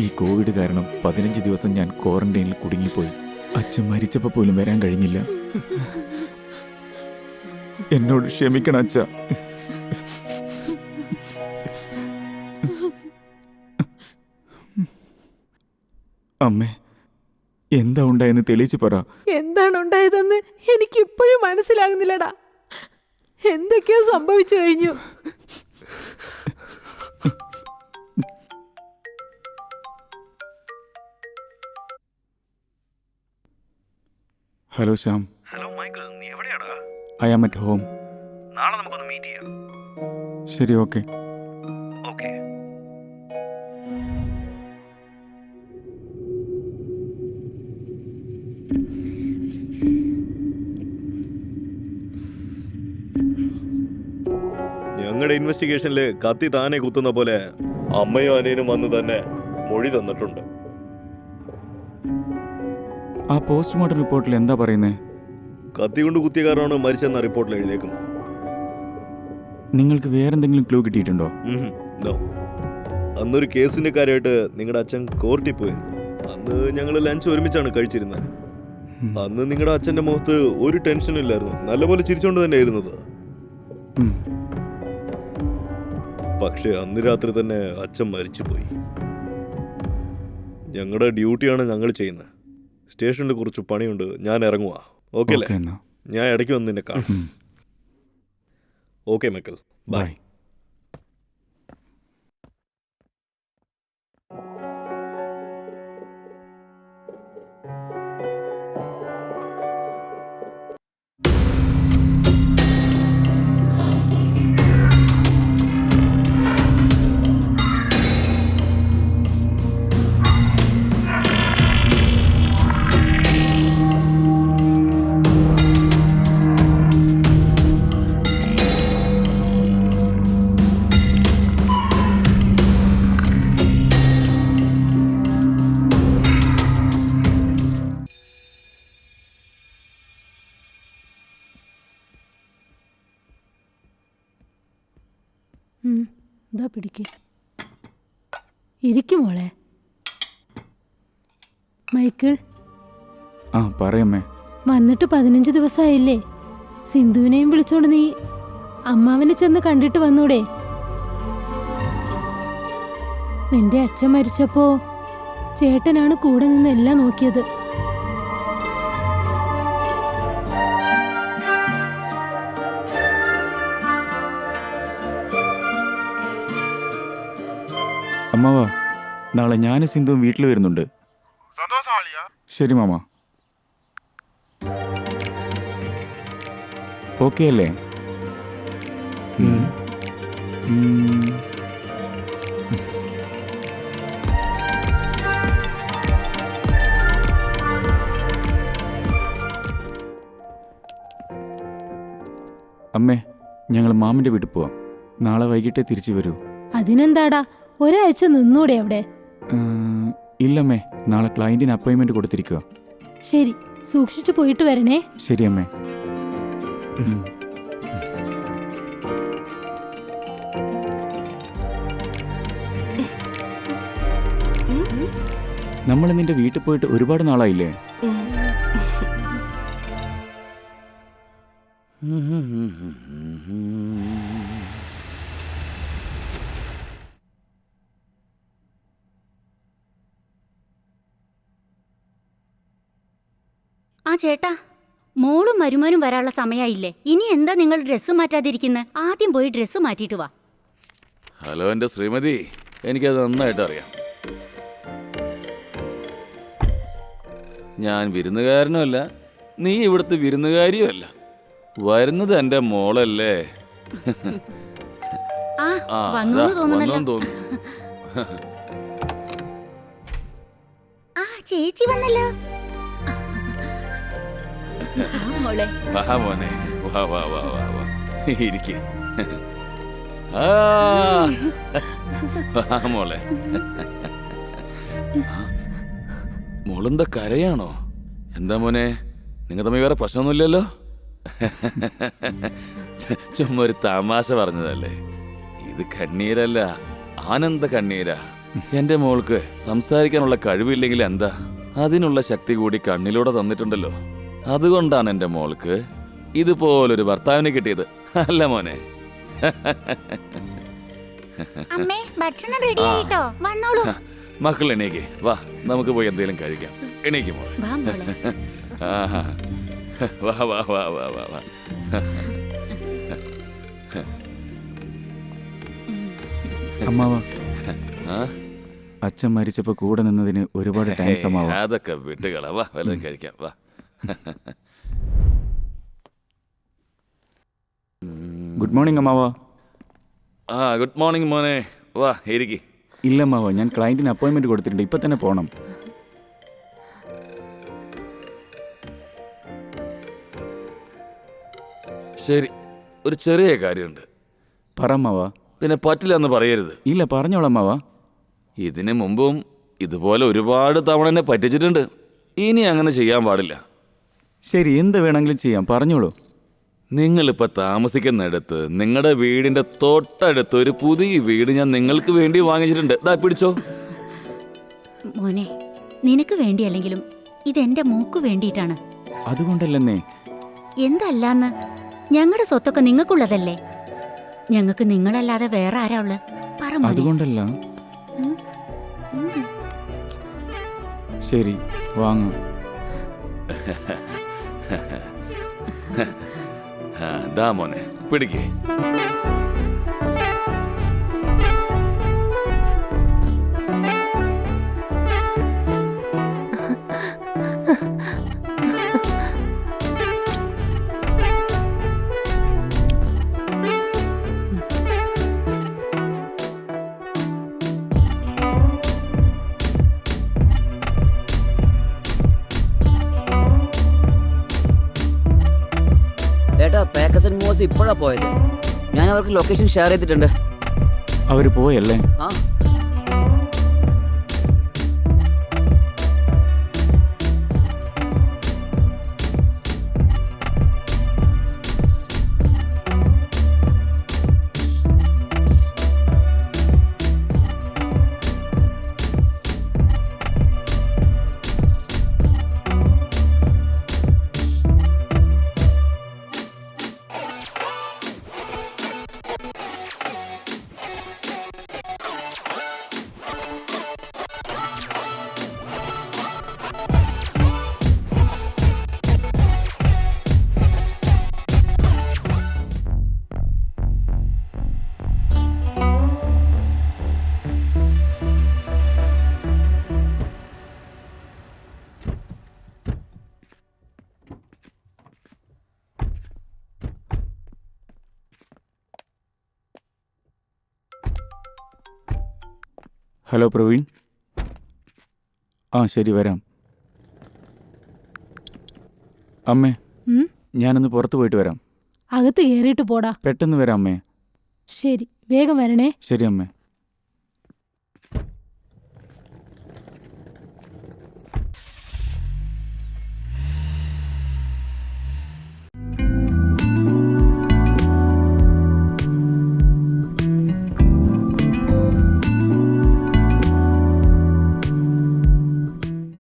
ഈ കോവിഡ് കാരണം 15 ദിവസം ഞാൻ ക്വാറന്റൈനിൽ കുടുങ്ങിപ്പോയി. അച്ഛൻ മരിച്ചപ്പോൾ പോലും വരാൻ കഴിഞ്ഞില്ല. എന്നോട് ക്ഷമിക്കണം അച്ഛ. അമ്മേ, എന്താ ഉണ്ടായെന്ന് തെളിയിച്ചു പറ. എന്താണ് ഉണ്ടായതെന്ന് എനിക്കിപ്പോഴും മനസ്സിലാകുന്നില്ലടാ. എന്തൊക്കെയോ സംഭവിച്ചു കഴിഞ്ഞു. ഹലോ ശ്യാം. ഹലോ മൈക്കിൾ, നീ എവിടെയാടാ? I am at home. നാളെ നമുക്കൊന്ന് മീറ്റ് ചെയ്യാം. ശരി, ഓക്കെ. ഓക്കെ. ഞങ്ങളുടെ ഇൻവെസ്റ്റിഗേഷനില് കത്തി താനെ കുത്തുന്ന പോലെ അമ്മയും അനിയനും വന്ന് തന്നെ മൊഴി തന്നിട്ടുണ്ട്. ആ പോസ്റ്റ്മോർട്ടം റിപ്പോർട്ടിൽ എന്താ പറയുന്നേ? കത്തി കൊണ്ട് കുത്തിയ കാരണമാണ് മരിച്ചെന്ന റിപ്പോർട്ടിൽ എഴുതിയേക്കുന്നത്. നിങ്ങൾക്ക് വേറെന്തെങ്കിലും ക്ലൂ കിട്ടിയിട്ടുണ്ടോ? നോ. അന്നൊരു കേസിന്റെ കാര്യമായിട്ട് നിങ്ങളുടെ അച്ഛൻ കോർട്ടിൽ പോയിരുന്നു. അന്ന് ഞങ്ങൾ ലഞ്ച് ഒരുമിച്ചാണ് കഴിച്ചിരുന്നത്. അന്ന് നിങ്ങളുടെ അച്ഛന്റെ മുഖത്ത് ഒരു ടെൻഷനും ഇല്ലായിരുന്നു. നല്ലപോലെ ചിരിച്ചോണ്ട് തന്നെ ആയിരുന്നത്. പക്ഷെ അന്ന് രാത്രി തന്നെ അച്ഛൻ മരിച്ചുപോയി. ഞങ്ങളുടെ ഡ്യൂട്ടിയാണ് ഞങ്ങൾ ചെയ്യുന്നത്. സ്റ്റേഷനിൽ കുറച്ച് പണിയുണ്ട്, ഞാൻ ഇറങ്ങുക. ഓക്കെ അല്ലേ? ഞാൻ ഇടയ്ക്ക് വന്ന് നിന്നെ കാണും. Okay Michael, bye. ഇതാ പിടിക്ക്. ഇരിക്കും മോളെ. മൈക്കിൾ, ആ പറയമ്മേ. വന്നിട്ട് 15 ദിവസമായില്ലേ? സിന്ധുവിനെയും വിളിച്ചോണ്ട് നീ അമ്മാവനെ ചെന്ന് കണ്ടിട്ട് വന്നൂടെ? നിന്റെ അച്ഛൻ മരിച്ചപ്പോ ചേട്ടനാണ് കൂടെ നിന്ന് എല്ലാം നോക്കിയത്. അമ്മാവാ, നാളെ ഞാനും സിന്ധുവും വീട്ടിൽ വരുന്നുണ്ട്. ശരി മാമ. ഓക്കെ അല്ലേ? അമ്മേ, ഞങ്ങൾ മാമന്റെ വീട്ടിൽ പോവാം. നാളെ വൈകിട്ടേ തിരിച്ചു വരൂ. അതിനെന്താടാ, ഒരാഴ്ച നിന്നൂടെ അവിടെ? ഇല്ലമ്മേ, നാളെ ക്ലയന്റിന് അപ്പോയിന്റ്മെന്റ് കൊടുത്തിരിക്കുക. ശരി, സൂക്ഷിച്ചു പോയിട്ട് വരണേ. ശരി അമ്മേ. നമ്മൾ നിന്റെ വീട്ടിൽ പോയിട്ട് ഒരുപാട് നാളായില്ലേ? ആ ചേട്ടാ, മോളും മരുമോനും വരാനുള്ള സമയമായില്ലേ? ഇനി എന്താ നിങ്ങൾ ഡ്രസ്സ് മാറ്റാതിരിക്കുന്നത്? ആദ്യം പോയി ഡ്രസ്സ് മാറ്റിയിട്ട് വാ. ഹലോ എൻ്റെ ശ്രീമതി, എനിക്കത് നന്നായിട്ട് അറിയാം. ഞാൻ വിരുന്നുകാരനുമല്ല, നീ ഇവിടുത്തെ വിരുന്നുകാരിയുമല്ല. വരുന്നത് എൻ്റെ മോളല്ലേ? വന്നു തോന്നുന്നു. ആ ചേച്ചി വന്നല്ലോ. മോളെ വാ മോനെ, വാ വാ വാ വാ വാ, ഇരിക്ക്. വാ മോളെ. മോളെന്താ കരയാണോ? എന്താ മോനെ, നിങ്ങൾ തമ്മിൽ വേറെ പ്രശ്നമൊന്നുമില്ലല്ലോ? ചുമ്മാ ഒരു തമാശ പറഞ്ഞതല്ലേ. ഇത് കണ്ണീരല്ല, ആനന്ദ കണ്ണീരാ. എന്റെ മോൾക്ക് സംസാരിക്കാനുള്ള കഴിവില്ലെങ്കിൽ എന്താ, അതിനുള്ള ശക്തി കൂടി കണ്ണിലൂടെ തന്നിട്ടുണ്ടല്ലോ. അതുകൊണ്ടാണ് എന്റെ മോൾക്ക് ഇതുപോലൊരു ഭർത്താവിനെ കിട്ടിയത്, അല്ല മോനെ? അമ്മേ ഭക്ഷണം റെഡി ആയിട്ടോ, വന്നോളൂ. മക്കൾ എണീക്ക്, വാ നമുക്ക് പോയി എന്തെങ്കിലും കഴിക്കാം. എണീക്ക് മോളെ. വാ മോളെ. ആഹാ. വാ വാ വാ വാ വാ വാ. അമ്മാവ, ആ? അച്ഛൻ മരിച്ചപ്പോ കൂടെ നിന്നതിന് ഒരുപാട് താങ്ക്സ് അമ്മാവ. അതൊക്കെ വിട്ടുകള, വാ വല്ലതും കഴിക്കാം, വാ. ഗുഡ് മോർണിംഗ് അമ്മാവ. ആ ഗുഡ് മോർണിംഗ് മോനെ, വാ ഇരിക്കി. ഇല്ല അമ്മാവ, ഞാൻ ക്ലയന്റിന് അപ്പോയിന്റ്മെന്റ് കൊടുത്തിട്ടുണ്ട്, ഇപ്പൊ തന്നെ പോണം. ശരി, ഒരു ചെറിയ കാര്യമുണ്ട്. പറ അമ്മാവ. പിന്നെ പറ്റില്ല എന്ന് പറയരുത്. ഇല്ല, പറഞ്ഞോളാം അമ്മാവ. ഇതിന് മുമ്പും ഇതുപോലെ ഒരുപാട് തവണ എന്നെ പറ്റിച്ചിട്ടുണ്ട്. ഇനി അങ്ങനെ ചെയ്യാൻ പാടില്ല. ശരി, എന്ത് വേണമെങ്കിലും ചെയ്യാം, പറഞ്ഞോളൂ. നിങ്ങളിപ്പോൾ താമസിക്കുന്നിടത്ത് നിങ്ങളുടെ വീടിന്റെ തൊട്ടടുത്ത് ഒരു പുതിയ വീട് ഞാൻ നിങ്ങൾക്ക് വേണ്ടി വാങ്ങിച്ചിട്ടുണ്ട്. ദാ പിടിച്ചോ. മോനെ, നിനക്ക് വേണ്ടിയല്ലെങ്കിലും ഇതെന്റെ മോക്ക് വേണ്ടിയിട്ടാണ്. അതുകൊണ്ടല്ലെന്നേ. എന്തല്ലാന്ന്, ഞങ്ങളുടെ സ്വത്തൊക്കെ നിങ്ങൾക്കുള്ളതല്ലേ? ഞങ്ങൾക്ക് നിങ്ങളല്ലാതെ വേറെ ആരാ ഉള്ളത്? പറ മോനെ. അതുകൊണ്ടല്ല. ശരി, വാങ്ങാം. ദാ മോനെ പിടിക്കേ. ഏട്ടാ, പാക്കസൻ മോസ് ഇപ്പോഴാ പോയത്. ഞാൻ അവർക്ക് ലൊക്കേഷൻ ഷെയർ ചെയ്തിട്ടുണ്ട്. അവര് പോയല്ലേ? ആ, ഹലോ പ്രവീൺ. ആ ശരി, വരാം. അമ്മേ, ഉം? ഞാനൊന്ന് പുറത്ത് പോയിട്ട് വരാം. അകത്ത് കയറിയിട്ട് പോടാ. പെട്ടെന്ന് വരാം അമ്മേ. ശരി, വേഗം വരണേ. ശരി അമ്മേ.